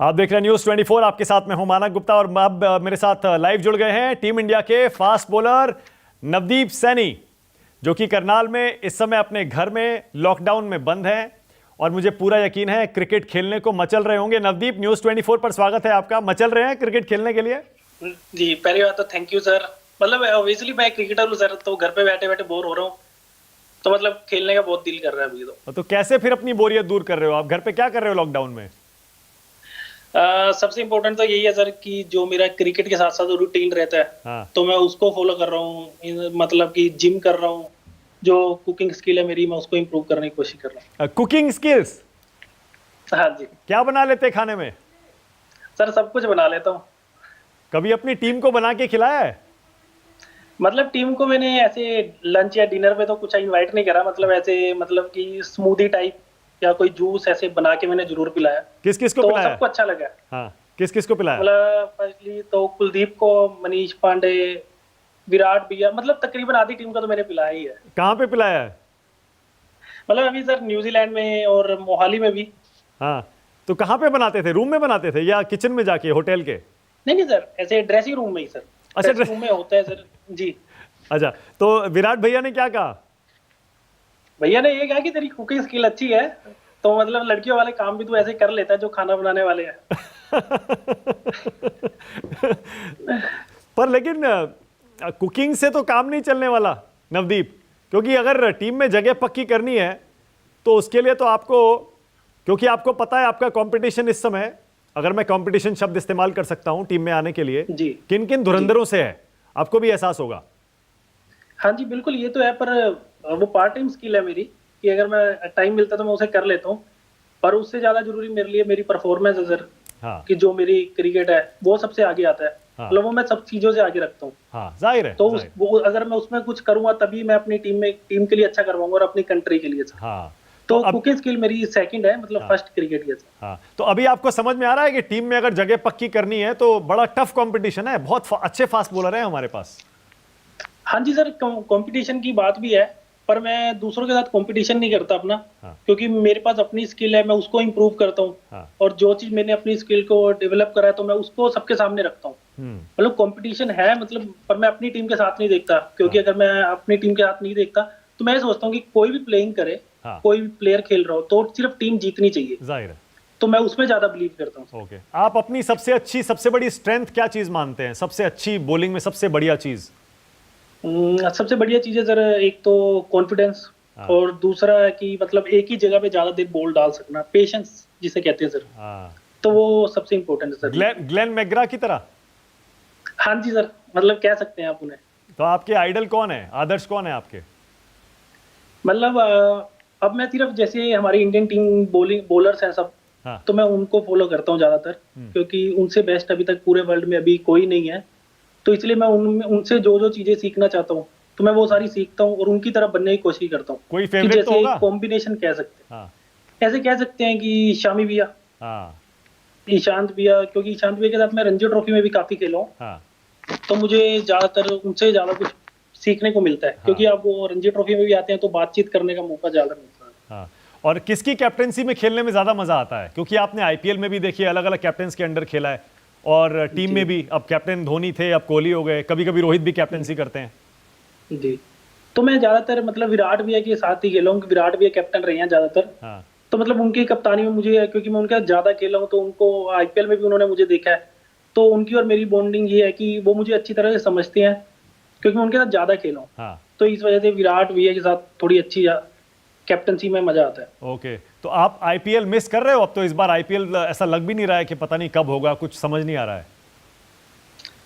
आप देख रहे हैं न्यूज़ 24। आपके साथ मैं हूं मानक गुप्ता और अब मेरे साथ लाइव जुड़ गए हैं टीम इंडिया के फास्ट बॉलर नवदीप सैनी, जो कि करनाल में इस समय अपने घर में लॉकडाउन में बंद हैं और मुझे पूरा यकीन है क्रिकेट खेलने को मचल रहे होंगे। नवदीप, न्यूज़ 24 पर स्वागत है आपका। मचल रहे हैं क्रिकेट खेलने के लिए? जी, पहली बात तो थैंक यू सर। मतलब ऑब्वियसली मैं क्रिकेटर हूँ सर, तो घर पे बैठे बैठे बोर हो रहा हूँ, तो मतलब खेलने का बहुत दिल कर रहा है अभी तो कैसे फिर अपनी बोरियत दूर कर रहे हो आप? घर पे क्या कर रहे हो लॉकडाउन में? सबसे इम्पोर्टेंट तो यही है सर कि जो मेरा क्रिकेट के साथ साथ रूटीन रहता है, हाँ। तो मैं उसको फॉलो कर रहा हूँ। मतलब कि जिम कर रहा हूँ, जो कुकिंग स्किल है मेरी, मैं उसको इम्प्रूव करने की कोशिश कर रहा कुकिंग स्किल्स? हूँ। हाँ जी क्या बना लेते हैं खाने में? सर, सब कुछ बना लेता हूँ। कभी अपनी टीम को बना के खिलाया है? मतलब टीम को मैंने ऐसे लंच या डिनर पे तो कुछ इनवाइट नहीं करा, मतलब ऐसे मतलब कि स्मूदी टाइप या कोई जूस ऐसे बना के मैंने जरूर पिलाया। किस किस को तो पिलाया? सबको अच्छा लगा। हाँ, किस किस को पिलाया? मतलब फर्स्टली तो कुलदीप को, मनीष पांडे, विराट भैया, मतलब तकरीबन आधी टीम का तो मैंने पिलाया ही है। कहाँ पे पिलाया है? मतलब अभी सर न्यूजीलैंड में और मोहाली में भी। हाँ, तो कहाँ पे बनाते थे? रूम में बनाते थे या किचन में जाके होटल के? नहीं नहीं सर, ऐसे ड्रेसिंग रूम में ही सर। अच्छा, ड्रेसिंग रूम में होता है सर जी। अच्छा, तो विराट भैया ने क्या कहा? भैया ने ये कहा कि तेरी कुकिंग स्किल अच्छी है, तो मतलब लड़कियों वाले काम भी तू ऐसे कर लेता है जो खाना बनाने वाले हैं। पर लेकिन कुकिंग से तो काम नहीं चलने वाला नवदीप, क्योंकि अगर टीम में जगह पक्की करनी है तो उसके लिए तो आपको, क्योंकि आपको पता है आपका कंपटीशन इस समय, अगर मैं कंपटीशन शब्द इस्तेमाल कर सकता हूं टीम में आने के लिए, जी किन किन धुरंधरों से है, आपको भी एहसास होगा। हाँ जी बिल्कुल, ये तो है, पर वो पार्ट टाइम स्किल है मेरी कि अगर मैं टाइम मिलता तो मैं उसे कर लेता हूँ। पर उससे ज्यादा जरूरी मेरे लिए मेरी परफॉर्मेंस है सर। हाँ। कि जो मेरी क्रिकेट है वो सबसे आगे आता है। हाँ। मतलब वो मैं सब चीजों से आगे रखता हूँ। हाँ, जाहिर है, तो जाहिर। वो अगर मैं उसमें कुछ करूंगा तभी मैं अपनी टीम के लिए अच्छा करवाऊंगा और अपनी कंट्री के लिए सर। हाँ, तो तो अब, कुकिंग स्किल मेरी सेकंड है, मतलब हाँ, फर्स्ट क्रिकेट की है सर। हाँ, तो अभी आपको समझ में आ रहा है कि टीम में अगर जगह पक्की करनी है तो बड़ा टफ कंपटीशन है, बहुत अच्छे फास्ट बॉलर हैं हमारे पास। हाँ जी सर, कंपटीशन की बात भी है, पर मैं दूसरों के साथ कंपटीशन नहीं करता अपना। हाँ। क्योंकि मेरे पास अपनी स्किल है, मैं उसको इम्प्रूव करता हूँ। हाँ। और जो चीज मैंने अपनी स्किल को डेवलप करा है तो मैं उसको सबके सामने रखता हूँ। मतलब कंपटीशन है, मतलब पर मैं अपनी टीम के साथ नहीं देखता, क्योंकि हाँ। अगर मैं अपनी टीम के साथ नहीं देखता तो मैं सोचता हूँ कि कोई भी प्लेइंग करे, हाँ। कोई भी प्लेयर खेल रहा हो तो सिर्फ टीम जीतनी चाहिए। जाहिर है। तो मैं उसमें ज्यादा बिलीव करता हूँ। ओके, आप अपनी सबसे अच्छी, सबसे बड़ी स्ट्रेंथ क्या चीज मानते हैं? सबसे अच्छी बॉलिंग में सबसे बढ़िया चीज? सबसे बढ़िया चीज है सर, एक तो कॉन्फिडेंस, हाँ। और दूसरा है कि मतलब एक ही जगह पे ज्यादा देर बॉल डाल सकना, पेशेंस जिसे कहते हैं सर। हाँ, तो वो सबसे इम्पोर्टेंट है सर। ग्लेन मैकग्रा की तरह? हाँ जी सर, मतलब कह सकते हैं आप उन्हें। तो आपके आइडल कौन है, आदर्श कौन है आपके? मतलब अब मैं सिर्फ जैसे हमारी इंडियन टीम बॉलर्स हैं सब, हाँ। तो मैं उनको फॉलो करता हूँ ज्यादातर, क्योंकि उनसे बेस्ट अभी तक पूरे वर्ल्ड में अभी कोई नहीं है। तो इसलिए मैं उनसे जो जो चीजें सीखना चाहता हूँ तो मैं वो सारी सीखता हूँ और उनकी तरह बनने की कोशिश करता हूँ। कोई कि फेवरेट तो जैसे एक होगा? कॉम्बिनेशन कह सकते हाँ। हैं, ऐसे कह सकते हैं कि शामी भैया, हाँ। ईशांत भैया, क्योंकि ईशांत भैया के साथ मैं रणजी ट्रॉफी में भी काफी खेला हूँ। हाँ। तो मुझे ज्यादातर उनसे ज्यादा कुछ सीखने को मिलता है, हाँ। क्योंकि आप वो रणजी ट्रॉफी में भी आते हैं तो बातचीत करने का मौका ज्यादा मिलता है। हाँ, और किसकी कैप्टेंसी में खेलने में ज्यादा मजा आता है? क्योंकि आपने आईपीएल में भी देखिए अलग अलग कैप्टन्स के अंडर खेला है और टीम में भी, अब कैप्टन धोनी थे, अब कोहली हो गए, कभी कभी रोहित भी कैप्टनसी करते हैं। जी, तो मैं ज्यादातर मतलब विराट भैया के साथ ही खेला हूँ, विराट भैया कैप्टन रहे हैं ज्यादातर। हाँ। तो मतलब उनकी कप्तानी में मुझे, क्योंकि मैं उनके साथ ज्यादा खेला हूँ, तो उनको आईपीएल में भी उन्होंने मुझे देखा है। तो उनकी और मेरी बॉन्डिंग ये है कि वो मुझे अच्छी तरह से समझते हैं, क्योंकि मैं उनके साथ ज्यादा खेला हूँ। हाँ। तो इस वजह से विराट भैया के साथ थोड़ी अच्छी कैप्टनसी में मजा आता है। ओके, तो आप आईपीएल मिस कर रहे हो? अब तो इस बार आईपीएल ऐसा लग भी नहीं रहा है कि पता नहीं कब होगा, कुछ समझ नहीं आ रहा है।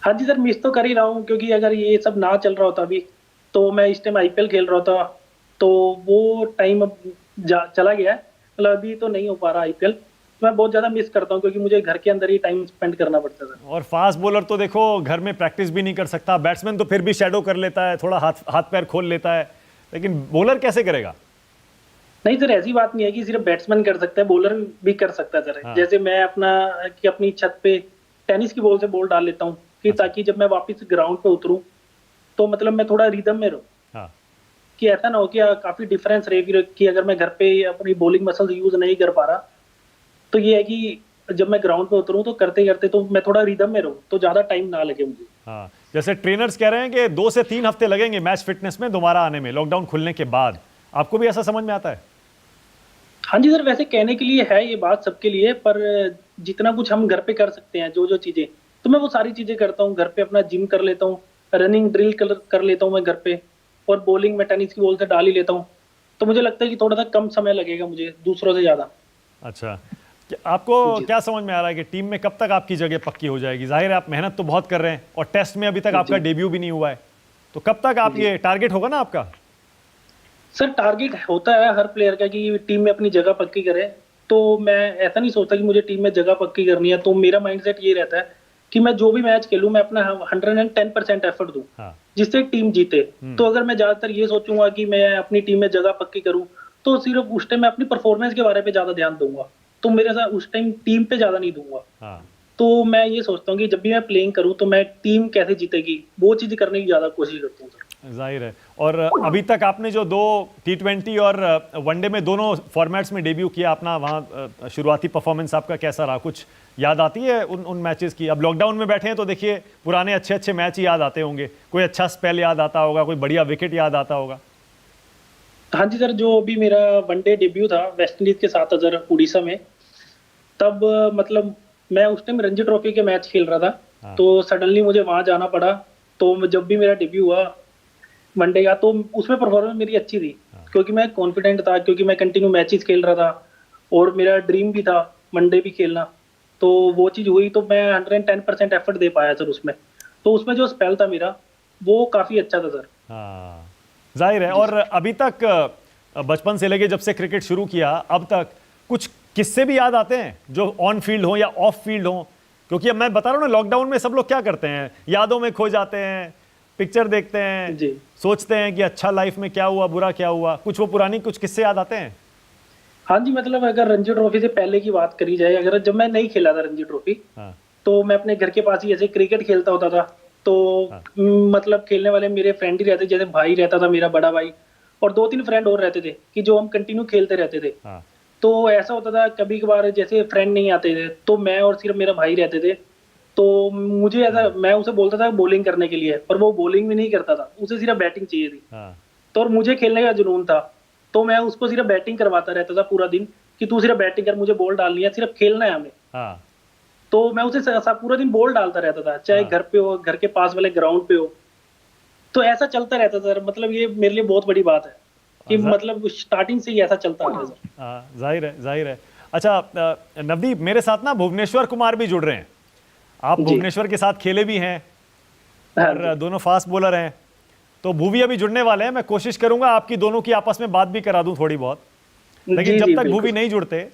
हाँ जी सर, मिस तो कर ही रहा हूँ, क्योंकि अगर ये सब ना चल रहा होता अभी तो मैं इस टाइम आईपीएल खेल रहा था। तो वो टाइम अब चला गया है, मतलब अभी तो नहीं हो पा रहा आईपीएल। तो मैं बहुत ज्यादा मिस करता हूँ, क्योंकि मुझे घर के अंदर ही टाइम स्पेंड करना पड़ता था। और फास्ट बॉलर तो देखो घर में प्रैक्टिस भी नहीं कर सकता, बैट्समैन तो फिर भी शैडो कर लेता है, थोड़ा हाथ हाथ पैर खोल लेता है, लेकिन बॉलर कैसे करेगा? नहीं सर, ऐसी बात नहीं है कि सिर्फ बैट्समैन कर सकता है, बॉलर भी कर सकता है सर। हाँ। जैसे मैं अपनी छत पे टेनिस की बॉल से बॉल डाल लेता हूँ, कि ताकि जब मैं वापस ग्राउंड पे उतरूँ तो मतलब मैं थोड़ा रिदम में रहूँ। हाँ। कि ऐसा ना हो कि काफी डिफरेंस रहे कि अगर मैं घर पे अपनी बॉलिंग मसल्स यूज नहीं कर पा रहा, तो ये है कि जब मैं ग्राउंड पे उतरूँ तो करते करते तो मैं थोड़ा रिदम में रहूँ, तो ज़्यादा टाइम ना लगे मुझे। हाँ, जैसे ट्रेनर्स कह रहे हैं कि 2 से 3 हफ्ते लगेंगे मैच फिटनेस में दोबारा आने में, लॉकडाउन खुलने के बाद। आपको भी ऐसा समझ में आता है? हाँ जी सर, वैसे कहने के लिए है ये बात सबके लिए, पर जितना कुछ हम घर पे कर सकते हैं, जो चीज़ें, तो मैं वो सारी चीज़ें करता हूँ। घर पे अपना जिम कर लेता हूँ, रनिंग ड्रिल कर लेता हूँ मैं घर पे, और बॉलिंग में टेनिस की बॉल से डाल ही लेता हूँ। तो मुझे लगता है कि थोड़ा सा कम समय लगेगा मुझे दूसरों से ज़्यादा। अच्छा, आपको जी क्या समझ में आ रहा है कि टीम में कब तक आपकी जगह पक्की हो जाएगी? जाहिर है आप मेहनत तो बहुत कर रहे हैं और टेस्ट में अभी तक आपका जी डेब्यू भी नहीं हुआ है, तो कब तक आप, जी ये टारगेट होगा ना आपका? सर, टारगेट होता है हर प्लेयर का कि टीम में अपनी जगह पक्की करे। तो मैं ऐसा नहीं सोचता कि मुझे टीम में जगह पक्की करनी है, तो मेरा माइंडसेट ये रहता है कि मैं जो भी मैच खेलूं मैं अपना 110% एफर्ट दूं, हाँ। जिससे टीम जीते। तो अगर मैं ज्यादातर ये सोचूंगा कि मैं अपनी टीम में जगह पक्की करूं, तो सिर्फ उस टाइम मैं अपनी परफॉर्मेंस के बारे में ज्यादा ध्यान दूंगा, तो मेरे साथ उस टाइम टीम पे ज्यादा नहीं दूंगा। हाँ। तो मैं ये सोचता हूँ कि जब भी मैं प्लेइंग करूँ तो मैं टीम कैसे जीतेगी वो चीज करने की ज्यादा कोशिश करता हूँ सर। जाहिर है। और अभी तक आपने जो 2 T20 और वनडे में दोनों फॉर्मेट्स में डेब्यू किया अपना, वहाँ शुरुआती परफॉर्मेंस आपका कैसा रहा? कुछ याद आती है उन मैचेस की? अब लॉकडाउन में बैठे हैं तो देखिए पुराने अच्छे अच्छे मैच ही याद आते होंगे, कोई अच्छा स्पेल याद आता होगा, कोई बढ़िया विकेट याद आता होगा। हाँ जी सर, जो अभी मेरा वनडे डेब्यू था वेस्ट इंडीज के साथ अगर उड़ीसा में, तब मतलब मैं उस टाइम रणजी ट्रॉफी के मैच खेल रहा था। हाँ। तो सडनली मुझे वहां जाना पड़ा। तो जब भी मेरा डेब्यू हुआ वनडे का, तो उसमें परफॉर्मेंस मेरी अच्छी थी, क्योंकि मैं कॉन्फिडेंट था, क्योंकि मैं कंटिन्यू मैचेस खेल रहा था और मेरा ड्रीम भी था वनडे भी खेलना। तो वो चीज़ हुई, तो मैं 110% एफर्ट दे पाया सर उसमें। तो उसमें जो स्पेल था मेरा वो काफ़ी अच्छा था सर। हाँ, जाहिर है। जी और सर। अभी तक बचपन से लेके जब से क्रिकेट शुरू किया अब तक कुछ किस्से भी याद आते हैं जो ऑन फील्ड हो या ऑफ फील्ड हो? क्योंकि अब मैं बता रहा हूँ ना, लॉकडाउन में सब लोग क्या करते हैं, यादों में खो जाते हैं, पिक्चर देखते हैं, जी सोचते हैं कि अच्छा लाइफ में क्या हुआ, बुरा क्या हुआ। कुछ वो पुरानी कुछ किस्से याद आते हैं? हाँ जी, मतलब अगर रणजी ट्रॉफी से पहले की बात करी जाए, अगर जब मैं नहीं खेला था रणजी ट्रॉफी, हाँ। तो मैं अपने घर के पास ही ऐसे क्रिकेट खेलता होता था। तो हाँ। मतलब खेलने वाले मेरे फ्रेंड ही रहते, जैसे भाई रहता था मेरा बड़ा भाई, और 2-3 फ्रेंड और रहते थे कि जो हम कंटिन्यू खेलते रहते थे। हाँ। तो ऐसा होता था कभी कभार जैसे फ्रेंड नहीं आते थे तो मैं और सिर्फ मेरा भाई रहते थे। तो मुझे ऐसा, मैं उसे बोलता था बॉलिंग करने के लिए, पर वो बॉलिंग भी नहीं करता था, उसे सिर्फ बैटिंग चाहिए थी। हाँ। तो और मुझे खेलने का जुनून था, तो मैं उसको सिर्फ बैटिंग करवाता रहता था पूरा दिन, कि तू सिर्फ बैटिंग कर, मुझे बॉल डालनी है, सिर्फ खेलना है हमें। हाँ। तो मैं उसे पूरा दिन बॉल डालता रहता था, चाहे हाँ। घर पे हो, घर के पास वाले ग्राउंड पे हो। तो ऐसा चलता रहता था सर। मतलब ये मेरे लिए बहुत बड़ी बात है कि हाँ, मतलब स्टार्टिंग से ही ऐसा चलता आ रहा है सर। हाँ, जाहिर है, जाहिर है। अच्छा, नवदीप, मेरे साथ ना भुवनेश्वर कुमार भी जुड़ रहे हैं। आप जी। भुवनेश्वर के साथ खेले भी हैं हाँ और जी। दोनों फास्ट बॉलर हैं, तो भुवी अभी जुड़ने वाले हैं। मैं कोशिश करूंगा आपकी दोनों की आपस में बात भी करा दूं थोड़ी बहुत, लेकिन जी जब जी तक भुवी बिल्कुल। नहीं जुड़ते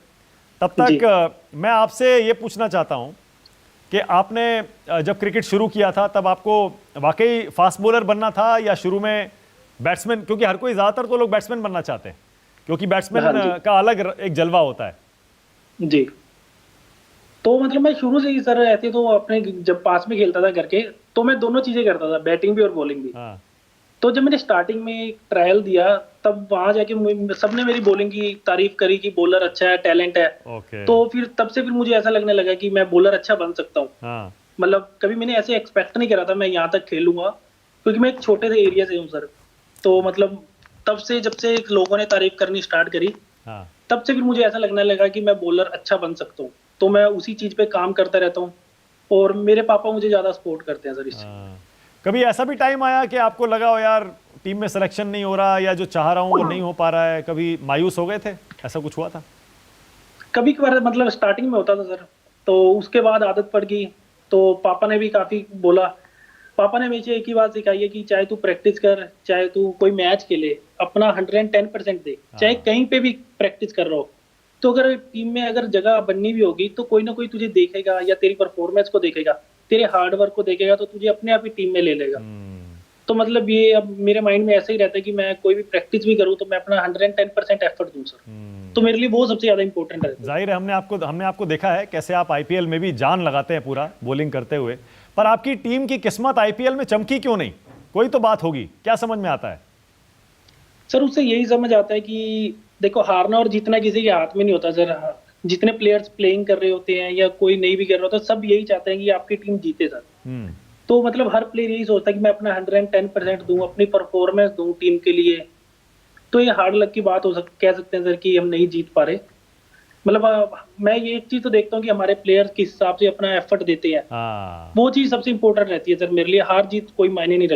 तब जी तक मैं आपसे ये पूछना चाहता हूं कि आपने जब क्रिकेट शुरू किया था तब आपको वाकई फास्ट बॉलर बनना था या शुरू में बैट्समैन? क्योंकि हर कोई, ज़्यादातर तो लोग बैट्समैन बनना चाहते हैं, क्योंकि बैट्समैन हाँ जी। का अलग एक जलवा होता है। जी। तो मतलब मैं शुरू से ही सर ऐसे तो अपने जब पास में खेलता था घर के, तो मैं दोनों चीजें करता था, बैटिंग भी और बॉलिंग भी। हाँ। तो जब मैंने स्टार्टिंग में ट्रायल दिया, तब वहां जाके सबने मेरी बॉलिंग की तारीफ करी कि बॉलर अच्छा है, टैलेंट है। ओके। तो फिर तब से फिर मुझे ऐसा लगने लगा कि मैं बॉलर अच्छा बन सकता हूँ। हाँ। मतलब कभी मैंने ऐसे एक्सपेक्ट नहीं करा था मैं यहाँ तक खेलूंगा, क्योंकि मैं एक छोटे से एरिया से हूँ सर। तो मतलब तब से जब से लोगों ने तारीफ करनी स्टार्ट करी, हाँ। तब से फिर मुझे ऐसा लगने लगा कि मैं बॉलर अच्छा बन सकता हूँ। तो मैं उसी चीज पे काम करता रहता हूँ, और मेरे पापा मुझे ज्यादा सपोर्ट करते हैं सर इस चीज में। हाँ। कभी ऐसा भी टाइम आया कि आपको लगा हो यार टीम में सिलेक्शन नहीं हो रहा, या जो चाह रहा हूँ वो नहीं हो पा रहा है? कभी मायूस हो गए थे? ऐसा कुछ हुआ था? कभी कभार मतलब स्टार्टिंग में होता था सर, तो उसके बाद आदत पड़ गई। तो पापा ने भी काफी बोला। पापा ने मुझे एक ही बात सिखाई है कि चाहे तू प्रैक्टिस कर, चाहे तू कोई मैच खेले, अपना 110% दे, चाहे हाँ। कहीं पे भी प्रैक्टिस कर रहा हो। तो अगर टीम में अगर जगह बननी भी होगी, तो कोई ना कोई तुझे देखेगा, या तेरी परफॉर्मेंस को देखेगा, तेरे हार्ड वर्क को देखेगा, तो तुझे अपने आप ही टीम में ले लेगा। हम्म। तो मतलब ये अब मेरे माइंड में ऐसा ही रहता है कि मैं कोई भी प्रैक्टिस भी करूँ तो मैं अपना 110% एफर्ट दूं सर। तो मेरे लिए वो सबसे ज्यादा इंपॉर्टेंट रहता है। जाहिर है, हमने आपको देखा है कैसे आप आईपीएल में भी जान लगाते हैं पूरा बॉलिंग करते हुए, पर आपकी टीम की किस्मत आईपीएल में चमकी क्यों नहीं? कोई तो बात होगी, क्या समझ में आता है? सर उससे यही समझ आता है कि देखो, हारना और जीतना किसी के हाथ में नहीं होता सर। जितने प्लेयर्स प्लेइंग कर रहे होते हैं या कोई नहीं भी कर रहा होता, सब यही चाहते हैं कि आपकी टीम जीते सर। हम्म। तो मतलब हर प्लेयर यही सोचता है कि मैं अपना 110% दूं, अपनी परफॉर्मेंस दूं टीम के लिए। तो ये हार्ड लक की बात कह सकते हैं सर कि हम नहीं जीत पा रहे। मतलब मैं ये एक चीज तो देखता हूँ कि हमारे प्लेयर्स किस हिसाब से अपना एफर्ट देते हैं, हाँ। वो चीज सबसे इंपॉर्टेंट रहती है सर मेरे लिए। हार जीत कोई मायने नहीं रखती।